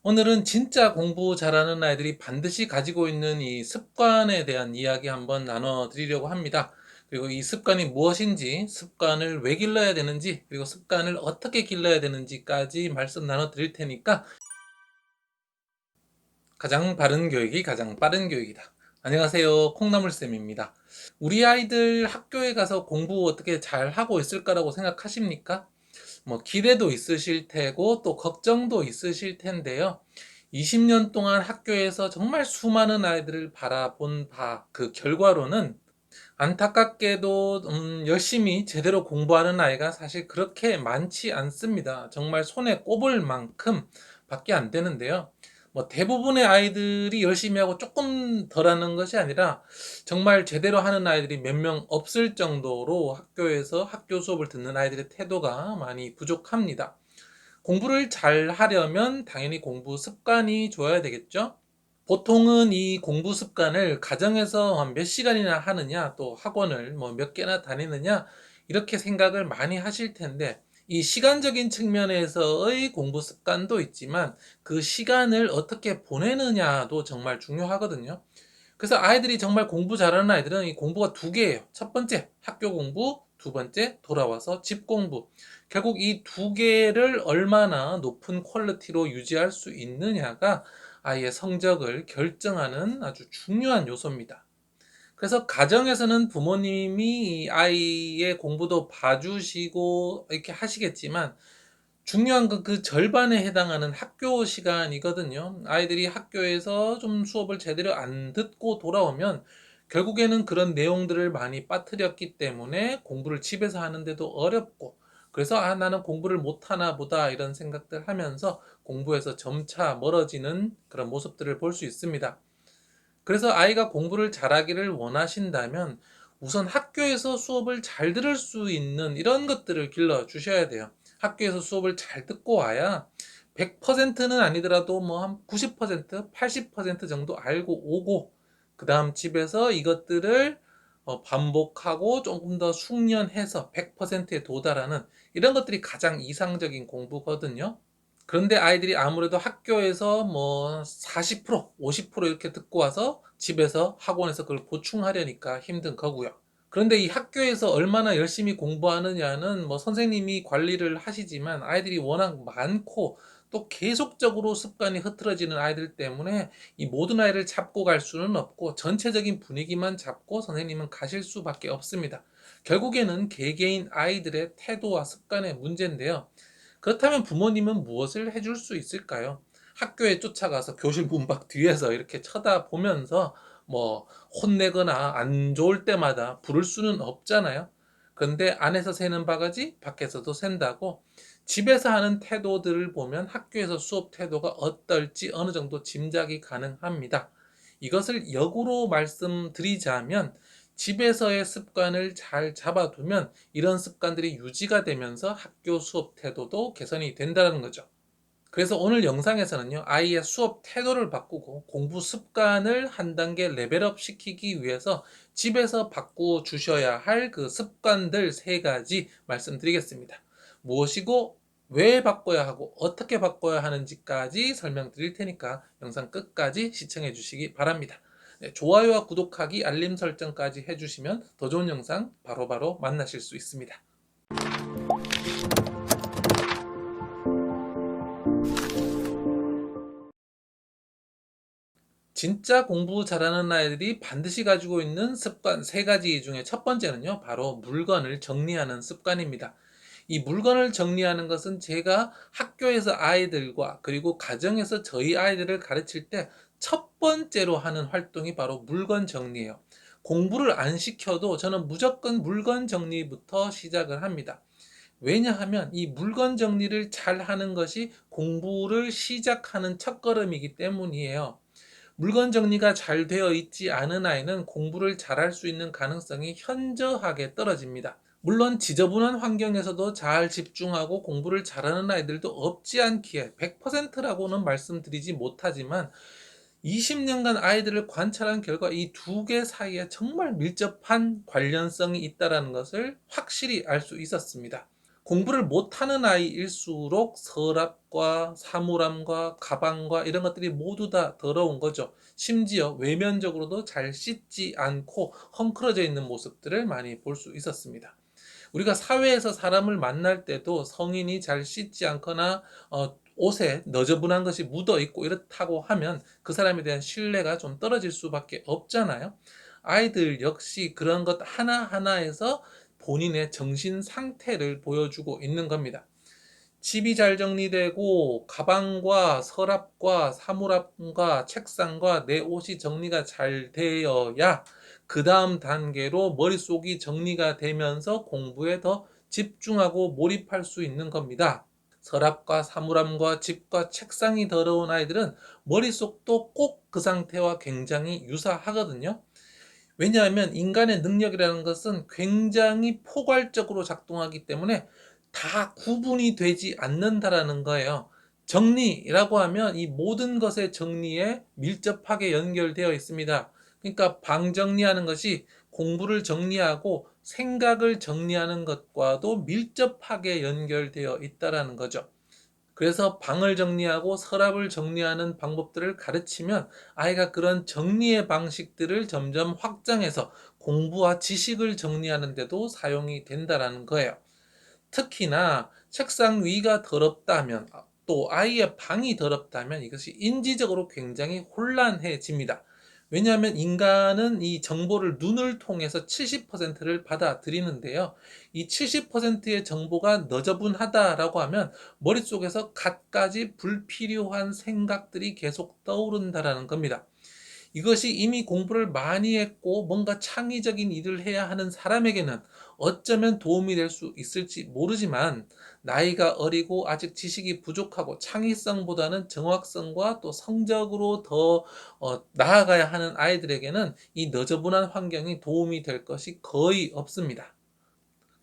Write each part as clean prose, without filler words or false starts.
오늘은 진짜 공부 잘하는 아이들이 반드시 가지고 있는 이 습관에 대한 이야기 한번 나눠 드리려고 합니다. 그리고 이 습관이 무엇인지, 습관을 왜 길러야 되는지, 그리고 습관을 어떻게 길러야 되는지까지 말씀 나눠 드릴 테니까 가장 바른 교육이 가장 빠른 교육이다. 안녕하세요. 콩나물쌤입니다. 우리 아이들 학교에 가서 공부 어떻게 잘 하고 있을까라고 생각하십니까? 뭐 기대도 있으실 테고 또 걱정도 있으실 텐데요. 20년 동안 학교에서 정말 수많은 아이들을 바라본 그 결과로는 안타깝게도 열심히 제대로 공부하는 아이가 사실 그렇게 많지 않습니다. 정말 손에 꼽을 만큼 밖에 안 되는데요. 뭐 대부분의 아이들이 열심히 하고 조금 덜하는 것이 아니라 정말 제대로 하는 아이들이 몇 명 없을 정도로 학교에서 학교 수업을 듣는 아이들의 태도가 많이 부족합니다. 공부를 잘 하려면 당연히 공부 습관이 좋아야 되겠죠? 보통은 이 공부 습관을 가정에서 몇 시간이나 하느냐, 또 학원을 뭐 몇 개나 다니느냐, 이렇게 생각을 많이 하실 텐데, 이 시간적인 측면에서의 공부 습관도 있지만, 그 시간을 어떻게 보내느냐도 정말 중요하거든요. 그래서 아이들이 정말 공부 잘하는 아이들은 이 공부가 두 개예요. 첫 번째, 학교 공부, 두 번째, 돌아와서 집 공부. 결국 이 두 개를 얼마나 높은 퀄리티로 유지할 수 있느냐가 아이의 성적을 결정하는 아주 중요한 요소입니다. 그래서 가정에서는 부모님이 이 아이의 공부도 봐주시고 이렇게 하시겠지만 중요한 건 그 절반에 해당하는 학교 시간이거든요. 아이들이 학교에서 좀 수업을 제대로 안 듣고 돌아오면 결국에는 그런 내용들을 많이 빠뜨렸기 때문에 공부를 집에서 하는데도 어렵고, 그래서 나는 공부를 못하나 보다 이런 생각들 하면서 공부에서 점차 멀어지는 그런 모습들을 볼 수 있습니다. 그래서 아이가 공부를 잘하기를 원하신다면 우선 학교에서 수업을 잘 들을 수 있는 이런 것들을 길러 주셔야 돼요. 학교에서 수업을 잘 듣고 와야 100%는 아니더라도 뭐 한 90%, 80% 정도 알고 오고, 그 다음 집에서 이것들을 반복하고 조금 더 숙련해서 100%에 도달하는 이런 것들이 가장 이상적인 공부거든요. 그런데 아이들이 아무래도 학교에서 뭐 40%, 50% 이렇게 듣고 와서 집에서 학원에서 그걸 보충하려니까 힘든 거고요. 그런데 이 학교에서 얼마나 열심히 공부하느냐는 뭐 선생님이 관리를 하시지만 아이들이 워낙 많고 또 계속적으로 습관이 흐트러지는 아이들 때문에 이 모든 아이를 잡고 갈 수는 없고 전체적인 분위기만 잡고 선생님은 가실 수밖에 없습니다. 결국에는 개개인 아이들의 태도와 습관의 문제인데요. 그렇다면 부모님은 무엇을 해줄 수 있을까요? 학교에 쫓아가서 교실 문 밖 뒤에서 이렇게 쳐다보면서 뭐 혼내거나 안 좋을 때마다 부를 수는 없잖아요. 그런데 안에서 새는 바가지 밖에서도 샌다고, 집에서 하는 태도들을 보면 학교에서 수업 태도가 어떨지 어느 정도 짐작이 가능합니다. 이것을 역으로 말씀드리자면 집에서의 습관을 잘 잡아두면 이런 습관들이 유지가 되면서 학교 수업 태도도 개선이 된다는 거죠. 그래서 오늘 영상에서는요, 아이의 수업 태도를 바꾸고 공부 습관을 한 단계 레벨업 시키기 위해서 집에서 바꾸어 주셔야 할 그 습관들 세 가지 말씀드리겠습니다. 무엇이고 왜 바꿔야 하고 어떻게 바꿔야 하는지까지 설명드릴 테니까 영상 끝까지 시청해 주시기 바랍니다. 네, 좋아요와 구독하기, 알림 설정까지 해주시면 더 좋은 영상 바로바로 만나실 수 있습니다. 진짜 공부 잘하는 아이들이 반드시 가지고 있는 습관 세 가지 중에 첫 번째는요, 바로 물건을 정리하는 습관입니다. 이 물건을 정리하는 것은 제가 학교에서 아이들과 그리고 가정에서 저희 아이들을 가르칠 때 첫 번째로 하는 활동이 바로 물건 정리예요. 공부를 안 시켜도 저는 무조건 물건 정리부터 시작을 합니다. 왜냐하면 이 물건 정리를 잘 하는 것이 공부를 시작하는 첫걸음이기 때문이에요. 물건 정리가 잘 되어 있지 않은 아이는 공부를 잘할 수 있는 가능성이 현저하게 떨어집니다. 물론 지저분한 환경에서도 잘 집중하고 공부를 잘하는 아이들도 없지 않기에 100%라고는 말씀드리지 못하지만 20년간 아이들을 관찰한 결과 이 두 개 사이에 정말 밀접한 관련성이 있다는 것을 확실히 알 수 있었습니다. 공부를 못하는 아이일수록 서랍과 사물함과 가방과 이런 것들이 모두 다 더러운 거죠. 심지어 외면적으로도 잘 씻지 않고 헝클어져 있는 모습들을 많이 볼 수 있었습니다. 우리가 사회에서 사람을 만날 때도 성인이 잘 씻지 않거나 옷에 너저분한 것이 묻어 있고 이렇다고 하면 그 사람에 대한 신뢰가 좀 떨어질 수밖에 없잖아요. 아이들 역시 그런 것 하나하나에서 본인의 정신 상태를 보여주고 있는 겁니다. 집이 잘 정리되고 가방과 서랍과 사물함과 책상과 내 옷이 정리가 잘 되어야 그 다음 단계로 머릿속이 정리가 되면서 공부에 더 집중하고 몰입할 수 있는 겁니다. 서랍과 사물함과 집과 책상이 더러운 아이들은 머릿속도 꼭 그 상태와 굉장히 유사하거든요. 왜냐하면 인간의 능력이라는 것은 굉장히 포괄적으로 작동하기 때문에 다 구분이 되지 않는다라는 거예요. 정리라고 하면 이 모든 것의 정리에 밀접하게 연결되어 있습니다. 그러니까 방 정리하는 것이 공부를 정리하고 생각을 정리하는 것과도 밀접하게 연결되어 있다라는 거죠. 그래서 방을 정리하고 서랍을 정리하는 방법들을 가르치면 아이가 그런 정리의 방식들을 점점 확장해서 공부와 지식을 정리하는 데도 사용이 된다라는 거예요. 특히나 책상 위가 더럽다면, 또 아이의 방이 더럽다면 이것이 인지적으로 굉장히 혼란해집니다. 왜냐하면 인간은 이 정보를 눈을 통해서 70%를 받아들이는데요. 이 70%의 정보가 너저분하다라고 하면 머릿속에서 갖가지 불필요한 생각들이 계속 떠오른다라는 겁니다. 이것이 이미 공부를 많이 했고 뭔가 창의적인 일을 해야 하는 사람에게는 어쩌면 도움이 될 수 있을지 모르지만, 나이가 어리고 아직 지식이 부족하고 창의성보다는 정확성과 또 성적으로 더 나아가야 하는 아이들에게는 이 너저분한 환경이 도움이 될 것이 거의 없습니다.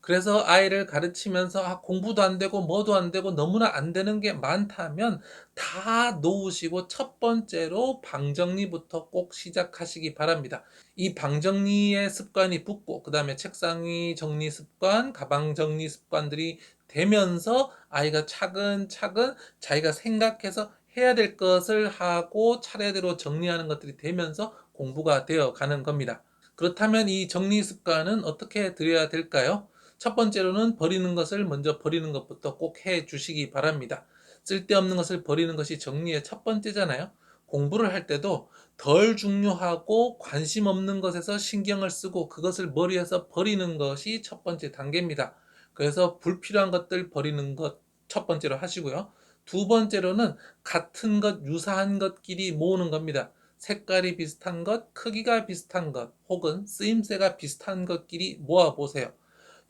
그래서 아이를 가르치면서 공부도 안 되고 뭐도 안 되고 너무나 안 되는 게 많다면 다 놓으시고 첫 번째로 방 정리부터 꼭 시작하시기 바랍니다. 이 방 정리의 습관이 붙고 그 다음에 책상 위 정리 습관, 가방 정리 습관들이 되면서 아이가 차근차근 자기가 생각해서 해야 될 것을 하고 차례대로 정리하는 것들이 되면서 공부가 되어 가는 겁니다. 그렇다면 이 정리 습관은 어떻게 들여야 될까요? 첫 번째로는 버리는 것을 먼저 버리는 것부터 꼭 해 주시기 바랍니다. 쓸데없는 것을 버리는 것이 정리의 첫 번째잖아요. 공부를 할 때도 덜 중요하고 관심 없는 것에서 신경을 쓰고 그것을 머리에서 버리는 것이 첫 번째 단계입니다. 그래서 불필요한 것들 버리는 것 첫 번째로 하시고요. 두 번째로는 같은 것, 유사한 것끼리 모으는 겁니다. 색깔이 비슷한 것, 크기가 비슷한 것, 혹은 쓰임새가 비슷한 것끼리 모아보세요.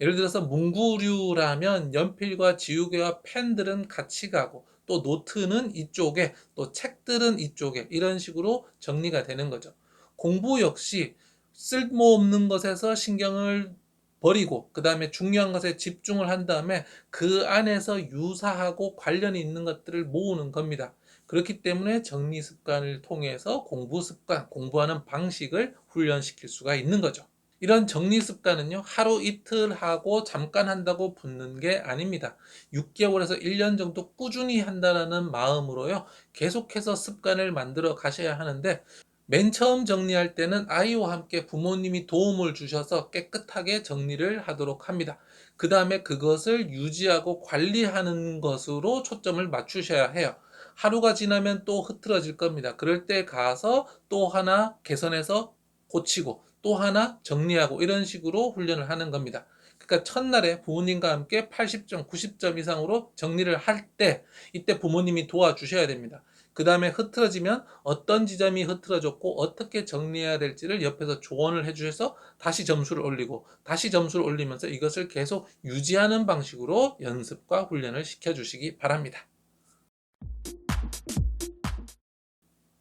예를 들어서 문구류라면 연필과 지우개와 펜들은 같이 가고, 또 노트는 이쪽에, 또 책들은 이쪽에, 이런 식으로 정리가 되는 거죠. 공부 역시 쓸모없는 것에서 신경을 버리고 그 다음에 중요한 것에 집중을 한 다음에 그 안에서 유사하고 관련이 있는 것들을 모으는 겁니다. 그렇기 때문에 정리 습관을 통해서 공부 습관, 공부하는 방식을 훈련시킬 수가 있는 거죠. 이런 정리 습관은요, 하루 이틀 하고 잠깐 한다고 붙는 게 아닙니다. 6개월에서 1년 정도 꾸준히 한다는 마음으로요, 계속해서 습관을 만들어 가셔야 하는데, 맨 처음 정리할 때는 아이와 함께 부모님이 도움을 주셔서 깨끗하게 정리를 하도록 합니다. 그 다음에 그것을 유지하고 관리하는 것으로 초점을 맞추셔야 해요. 하루가 지나면 또 흐트러질 겁니다. 그럴 때 가서 또 하나 개선해서 고치고 또 하나 정리하고 이런 식으로 훈련을 하는 겁니다. 그러니까 첫날에 부모님과 함께 80점, 90점 이상으로 정리를 할 때 이때 부모님이 도와주셔야 됩니다. 그 다음에 흐트러지면 어떤 지점이 흐트러졌고 어떻게 정리해야 될지를 옆에서 조언을 해주셔서 다시 점수를 올리고 다시 점수를 올리면서 이것을 계속 유지하는 방식으로 연습과 훈련을 시켜주시기 바랍니다.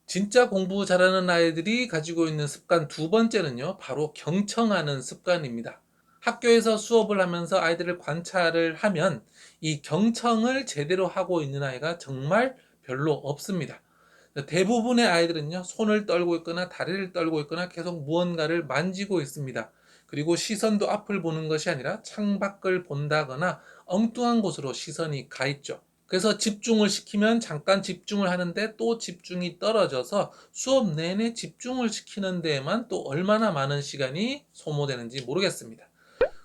진짜 공부 잘하는 아이들이 가지고 있는 습관 두 번째는요, 바로 경청하는 습관입니다. 학교에서 수업을 하면서 아이들을 관찰을 하면 이 경청을 제대로 하고 있는 아이가 정말 별로 없습니다. 대부분의 아이들은요, 손을 떨고 있거나 다리를 떨고 있거나 계속 무언가를 만지고 있습니다. 그리고 시선도 앞을 보는 것이 아니라 창밖을 본다거나 엉뚱한 곳으로 시선이 가 있죠. 그래서 집중을 시키면 잠깐 집중을 하는데 또 집중이 떨어져서 수업 내내 집중을 시키는 데에만 또 얼마나 많은 시간이 소모되는지 모르겠습니다.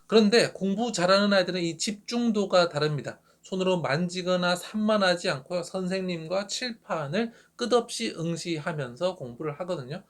그런데 공부 잘하는 아이들은 이 집중도가 다릅니다. 손으로 만지거나 산만하지 않고요. 선생님과 칠판을 끝없이 응시하면서 공부를 하거든요.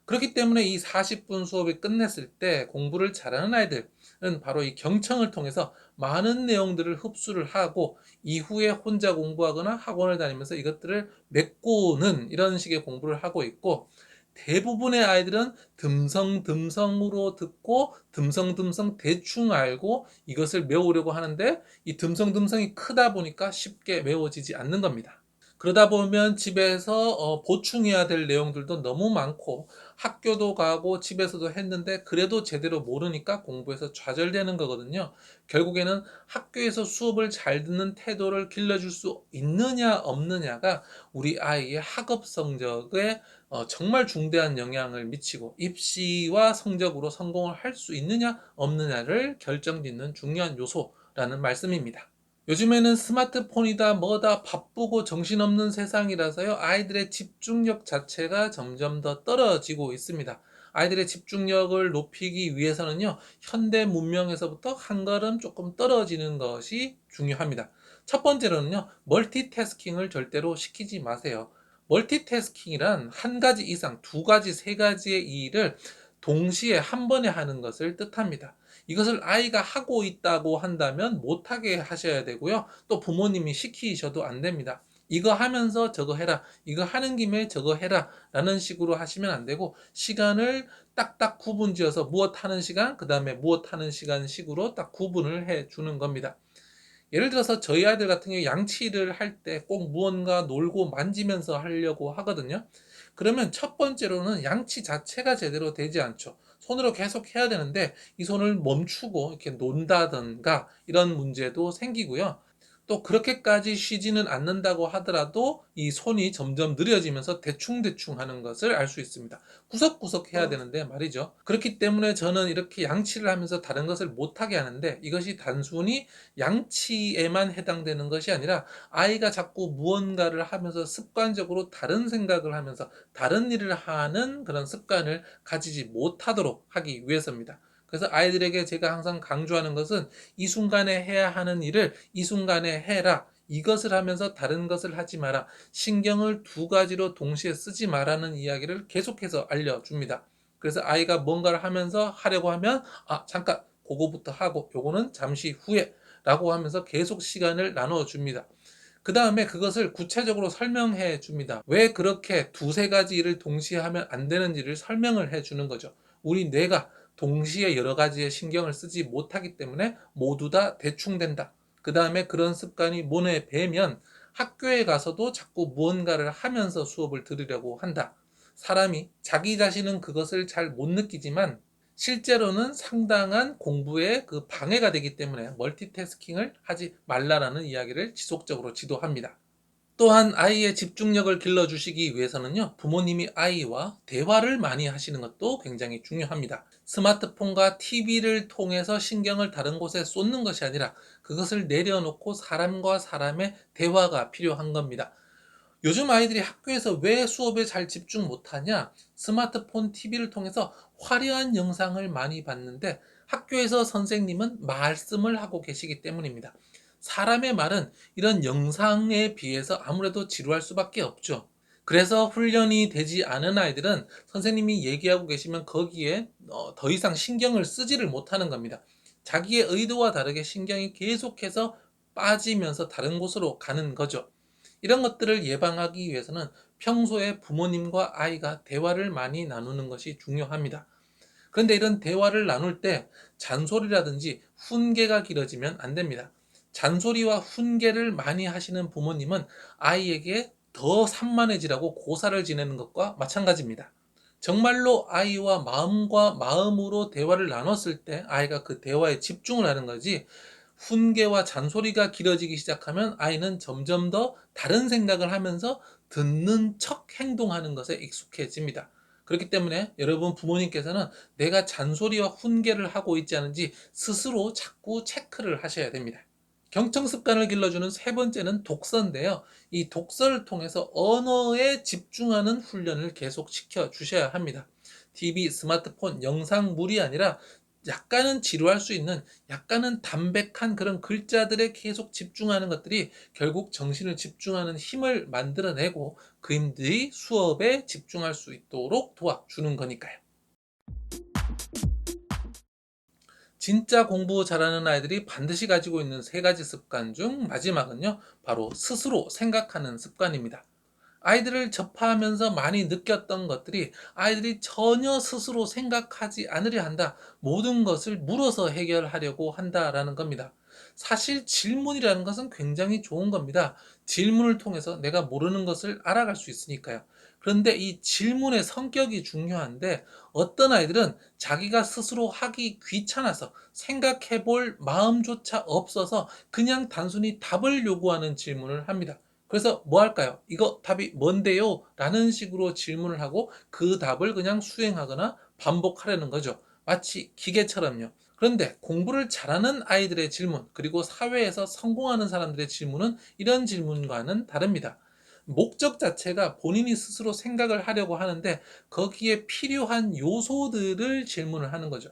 그렇기 때문에 이 40분 수업이 끝냈을 때 공부를 잘하는 아이들은 바로 이 경청을 통해서 많은 내용들을 흡수를 하고 이후에 혼자 공부하거나 학원을 다니면서 이것들을 메꾸는 이런 식의 공부를 하고 있고, 대부분의 아이들은 듬성듬성으로 듣고 듬성듬성 대충 알고 이것을 외우려고 하는데, 이 듬성듬성이 크다 보니까 쉽게 외워지지 않는 겁니다. 그러다 보면 집에서 보충해야 될 내용들도 너무 많고 학교도 가고 집에서도 했는데 그래도 제대로 모르니까 공부에서 좌절되는 거거든요. 결국에는 학교에서 수업을 잘 듣는 태도를 길러줄 수 있느냐 없느냐가 우리 아이의 학업 성적에 정말 중대한 영향을 미치고 입시와 성적으로 성공을 할 수 있느냐 없느냐를 결정짓는 중요한 요소라는 말씀입니다. 요즘에는 스마트폰이다 뭐다 바쁘고 정신없는 세상이라서요, 아이들의 집중력 자체가 점점 더 떨어지고 있습니다. 아이들의 집중력을 높이기 위해서는요, 현대 문명에서부터 한 걸음 조금 떨어지는 것이 중요합니다. 첫 번째로는요, 멀티태스킹을 절대로 시키지 마세요. 멀티태스킹이란 한 가지 이상, 두 가지, 세 가지의 일을 동시에 한 번에 하는 것을 뜻합니다. 이것을 아이가 하고 있다고 한다면 못하게 하셔야 되고요. 또 부모님이 시키셔도 안 됩니다. 이거 하면서 저거 해라, 이거 하는 김에 저거 해라 라는 식으로 하시면 안 되고, 시간을 딱딱 구분 지어서 무엇 하는 시간, 그 다음에 무엇 하는 시간 식으로 딱 구분을 해 주는 겁니다. 예를 들어서 저희 아이들 같은 경우 양치를 할 때 꼭 무언가 놀고 만지면서 하려고 하거든요. 그러면 첫 번째로는 양치 자체가 제대로 되지 않죠. 손으로 계속 해야 되는데 이 손을 멈추고 이렇게 논다든가 이런 문제도 생기고요. 또 그렇게까지 쉬지는 않는다고 하더라도 이 손이 점점 느려지면서 대충대충 하는 것을 알 수 있습니다. 구석구석 해야 되는데 말이죠. 그렇기 때문에 저는 이렇게 양치를 하면서 다른 것을 못하게 하는데, 이것이 단순히 양치에만 해당되는 것이 아니라 아이가 자꾸 무언가를 하면서 습관적으로 다른 생각을 하면서 다른 일을 하는 그런 습관을 가지지 못하도록 하기 위해서입니다. 그래서 아이들에게 제가 항상 강조하는 것은 이 순간에 해야 하는 일을 이 순간에 해라. 이것을 하면서 다른 것을 하지 마라. 신경을 두 가지로 동시에 쓰지 마라는 이야기를 계속해서 알려줍니다. 그래서 아이가 뭔가를 하면서 하려고 하면 잠깐 그거부터 하고 요거는 잠시 후에 라고 하면서 계속 시간을 나눠줍니다. 그 다음에 그것을 구체적으로 설명해 줍니다. 왜 그렇게 두세 가지 일을 동시에 하면 안 되는지를 설명을 해 주는 거죠. 우리 뇌가 동시에 여러 가지의 신경을 쓰지 못하기 때문에 모두 다 대충 된다. 그 다음에 그런 습관이 몸에 배면 학교에 가서도 자꾸 무언가를 하면서 수업을 들으려고 한다. 사람이 자기 자신은 그것을 잘 못 느끼지만 실제로는 상당한 공부에 그 방해가 되기 때문에 멀티태스킹을 하지 말라라는 이야기를 지속적으로 지도합니다. 또한 아이의 집중력을 길러주시기 위해서는요, 부모님이 아이와 대화를 많이 하시는 것도 굉장히 중요합니다. 스마트폰과 TV를 통해서 신경을 다른 곳에 쏟는 것이 아니라 그것을 내려놓고 사람과 사람의 대화가 필요한 겁니다. 요즘 아이들이 학교에서 왜 수업에 잘 집중 못하냐? 스마트폰, TV를 통해서 화려한 영상을 많이 봤는데 학교에서 선생님은 말씀을 하고 계시기 때문입니다. 사람의 말은 이런 영상에 비해서 아무래도 지루할 수밖에 없죠. 그래서 훈련이 되지 않은 아이들은 선생님이 얘기하고 계시면 거기에 더 이상 신경을 쓰지를 못하는 겁니다. 자기의 의도와 다르게 신경이 계속해서 빠지면서 다른 곳으로 가는 거죠. 이런 것들을 예방하기 위해서는 평소에 부모님과 아이가 대화를 많이 나누는 것이 중요합니다. 그런데 이런 대화를 나눌 때 잔소리라든지 훈계가 길어지면 안 됩니다. 잔소리와 훈계를 많이 하시는 부모님은 아이에게 더 산만해지라고 고사를 지내는 것과 마찬가지입니다. 정말로 아이와 마음과 마음으로 대화를 나눴을 때 아이가 그 대화에 집중을 하는 거지, 훈계와 잔소리가 길어지기 시작하면 아이는 점점 더 다른 생각을 하면서 듣는 척 행동하는 것에 익숙해집니다. 그렇기 때문에 여러분 부모님께서는 내가 잔소리와 훈계를 하고 있지 않은지 스스로 자꾸 체크를 하셔야 됩니다. 경청 습관을 길러주는 세 번째는 독서인데요. 이 독서를 통해서 언어에 집중하는 훈련을 계속 시켜 주셔야 합니다. TV, 스마트폰, 영상물이 아니라 약간은 지루할 수 있는 약간은 담백한 그런 글자들에 계속 집중하는 것들이 결국 정신을 집중하는 힘을 만들어내고 그림들이 수업에 집중할 수 있도록 도와주는 거니까요. 진짜 공부 잘하는 아이들이 반드시 가지고 있는 세 가지 습관 중 마지막은요, 바로 스스로 생각하는 습관입니다. 아이들을 접하면서 많이 느꼈던 것들이 아이들이 전혀 스스로 생각하지 않으려 한다. 모든 것을 물어서 해결하려고 한다라는 겁니다. 사실 질문이라는 것은 굉장히 좋은 겁니다. 질문을 통해서 내가 모르는 것을 알아갈 수 있으니까요. 그런데 이 질문의 성격이 중요한데 어떤 아이들은 자기가 스스로 하기 귀찮아서 생각해 볼 마음조차 없어서 그냥 단순히 답을 요구하는 질문을 합니다. 그래서 뭐 할까요? "이거 답이 뭔데요?" 라는 식으로 질문을 하고 그 답을 그냥 수행하거나 반복하려는 거죠. 마치 기계처럼요. 그런데 공부를 잘하는 아이들의 질문, 그리고 사회에서 성공하는 사람들의 질문은 이런 질문과는 다릅니다. 목적 자체가 본인이 스스로 생각을 하려고 하는데 거기에 필요한 요소들을 질문을 하는 거죠.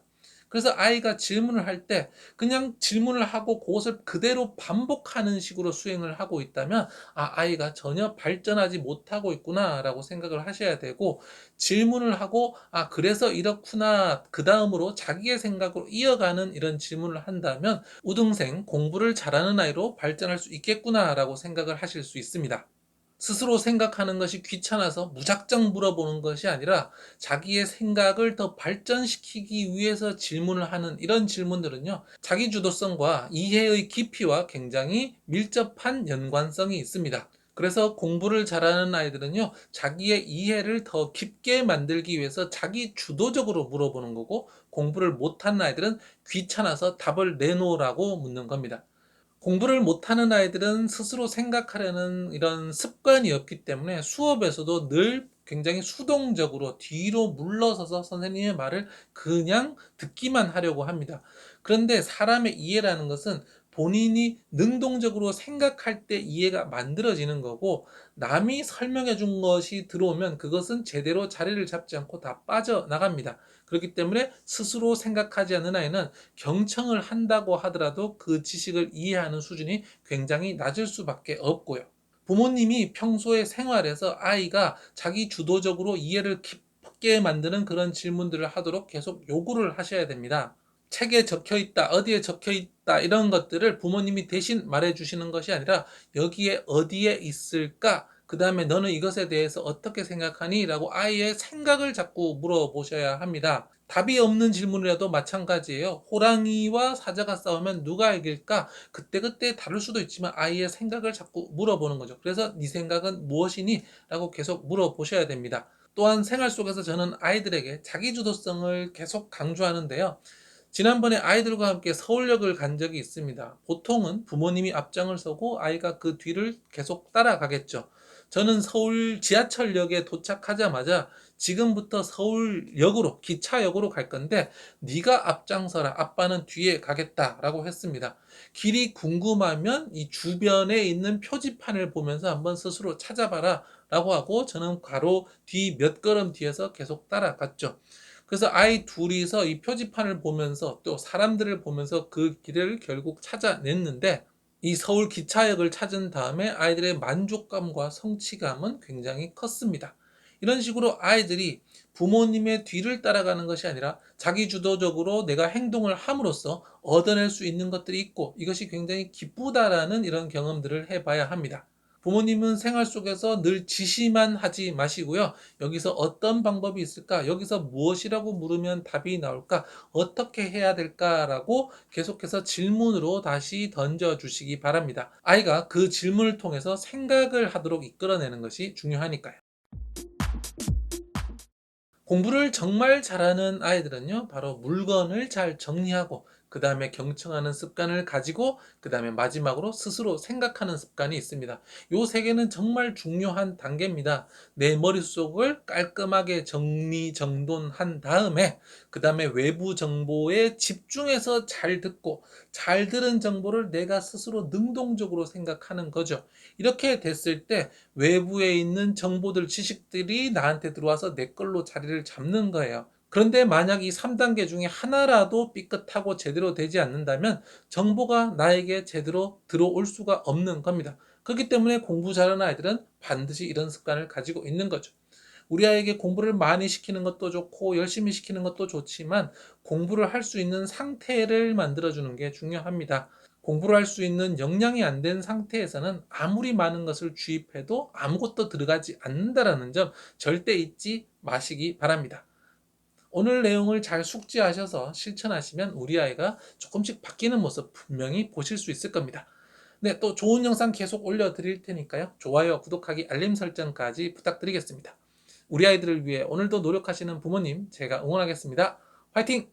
그래서 아이가 질문을 할 때 그냥 질문을 하고 그것을 그대로 반복하는 식으로 수행을 하고 있다면 아이가 전혀 발전하지 못하고 있구나라고 생각을 하셔야 되고, 질문을 하고 그래서 이렇구나 그다음으로 자기의 생각으로 이어가는 이런 질문을 한다면 우등생 공부를 잘하는 아이로 발전할 수 있겠구나라고 생각을 하실 수 있습니다. 스스로 생각하는 것이 귀찮아서 무작정 물어보는 것이 아니라 자기의 생각을 더 발전시키기 위해서 질문을 하는 이런 질문들은요, 자기 주도성과 이해의 깊이와 굉장히 밀접한 연관성이 있습니다. 그래서 공부를 잘하는 아이들은요, 자기의 이해를 더 깊게 만들기 위해서 자기 주도적으로 물어보는 거고, 공부를 못하는 아이들은 귀찮아서 답을 내놓으라고 묻는 겁니다. 공부를 못하는 아이들은 스스로 생각하려는 이런 습관이 없기 때문에 수업에서도 늘 굉장히 수동적으로 뒤로 물러서서 선생님의 말을 그냥 듣기만 하려고 합니다. 그런데 사람의 이해라는 것은 본인이 능동적으로 생각할 때 이해가 만들어지는 거고, 남이 설명해 준 것이 들어오면 그것은 제대로 자리를 잡지 않고 다 빠져나갑니다. 그렇기 때문에 스스로 생각하지 않는 아이는 경청을 한다고 하더라도 그 지식을 이해하는 수준이 굉장히 낮을 수밖에 없고요. 부모님이 평소의 생활에서 아이가 자기 주도적으로 이해를 깊게 만드는 그런 질문들을 하도록 계속 요구를 하셔야 됩니다. 책에 적혀 있다, 어디에 적혀 있다, 이런 것들을 부모님이 대신 말해 주시는 것이 아니라 여기에 어디에 있을까? 그 다음에 너는 이것에 대해서 어떻게 생각하니? 라고 아이의 생각을 자꾸 물어보셔야 합니다. 답이 없는 질문이라도 마찬가지예요. 호랑이와 사자가 싸우면 누가 이길까? 그때그때 다를 수도 있지만 아이의 생각을 자꾸 물어보는 거죠. 그래서 네 생각은 무엇이니? 라고 계속 물어보셔야 됩니다. 또한 생활 속에서 저는 아이들에게 자기주도성을 계속 강조하는데요. 지난번에 아이들과 함께 서울역을 간 적이 있습니다. 보통은 부모님이 앞장을 서고 아이가 그 뒤를 계속 따라가겠죠. 저는 서울 지하철역에 도착하자마자 지금부터 서울역으로, 기차역으로 갈 건데 네가 앞장서라, 아빠는 뒤에 가겠다라고 했습니다. 길이 궁금하면 이 주변에 있는 표지판을 보면서 한번 스스로 찾아봐라 라고 하고 저는 바로 뒤 몇 걸음 뒤에서 계속 따라갔죠. 그래서 아이 둘이서 이 표지판을 보면서 또 사람들을 보면서 그 길을 결국 찾아냈는데, 이 서울 기차역을 찾은 다음에 아이들의 만족감과 성취감은 굉장히 컸습니다. 이런 식으로 아이들이 부모님의 뒤를 따라가는 것이 아니라 자기 주도적으로 내가 행동을 함으로써 얻어낼 수 있는 것들이 있고 이것이 굉장히 기쁘다라는 이런 경험들을 해봐야 합니다. 부모님은 생활 속에서 늘 지시만 하지 마시고요. 여기서 어떤 방법이 있을까? 여기서 무엇이라고 물으면 답이 나올까? 어떻게 해야 될까라고 계속해서 질문으로 다시 던져주시기 바랍니다. 아이가 그 질문을 통해서 생각을 하도록 이끌어내는 것이 중요하니까요. 공부를 정말 잘하는 아이들은요, 바로 물건을 잘 정리하고 그 다음에 경청하는 습관을 가지고, 그 다음에 마지막으로 스스로 생각하는 습관이 있습니다. 요 세 개는 정말 중요한 단계입니다. 내 머릿속을 깔끔하게 정리정돈한 다음에, 그 다음에 외부 정보에 집중해서 잘 듣고, 잘 들은 정보를 내가 스스로 능동적으로 생각하는 거죠. 이렇게 됐을 때 외부에 있는 정보들, 지식들이 나한테 들어와서 내 걸로 자리를 잡는 거예요. 그런데 만약 이 3단계 중에 하나라도 삐끗하고 제대로 되지 않는다면 정보가 나에게 제대로 들어올 수가 없는 겁니다. 그렇기 때문에 공부 잘하는 아이들은 반드시 이런 습관을 가지고 있는 거죠. 우리 아이에게 공부를 많이 시키는 것도 좋고 열심히 시키는 것도 좋지만, 공부를 할 수 있는 상태를 만들어주는 게 중요합니다. 공부를 할 수 있는 역량이 안 된 상태에서는 아무리 많은 것을 주입해도 아무것도 들어가지 않는다는 점 절대 잊지 마시기 바랍니다. 오늘 내용을 잘 숙지하셔서 실천하시면 우리 아이가 조금씩 바뀌는 모습 분명히 보실 수 있을 겁니다. 네, 또 좋은 영상 계속 올려드릴 테니까요. 좋아요, 구독하기, 알림 설정까지 부탁드리겠습니다. 우리 아이들을 위해 오늘도 노력하시는 부모님, 제가 응원하겠습니다. 화이팅!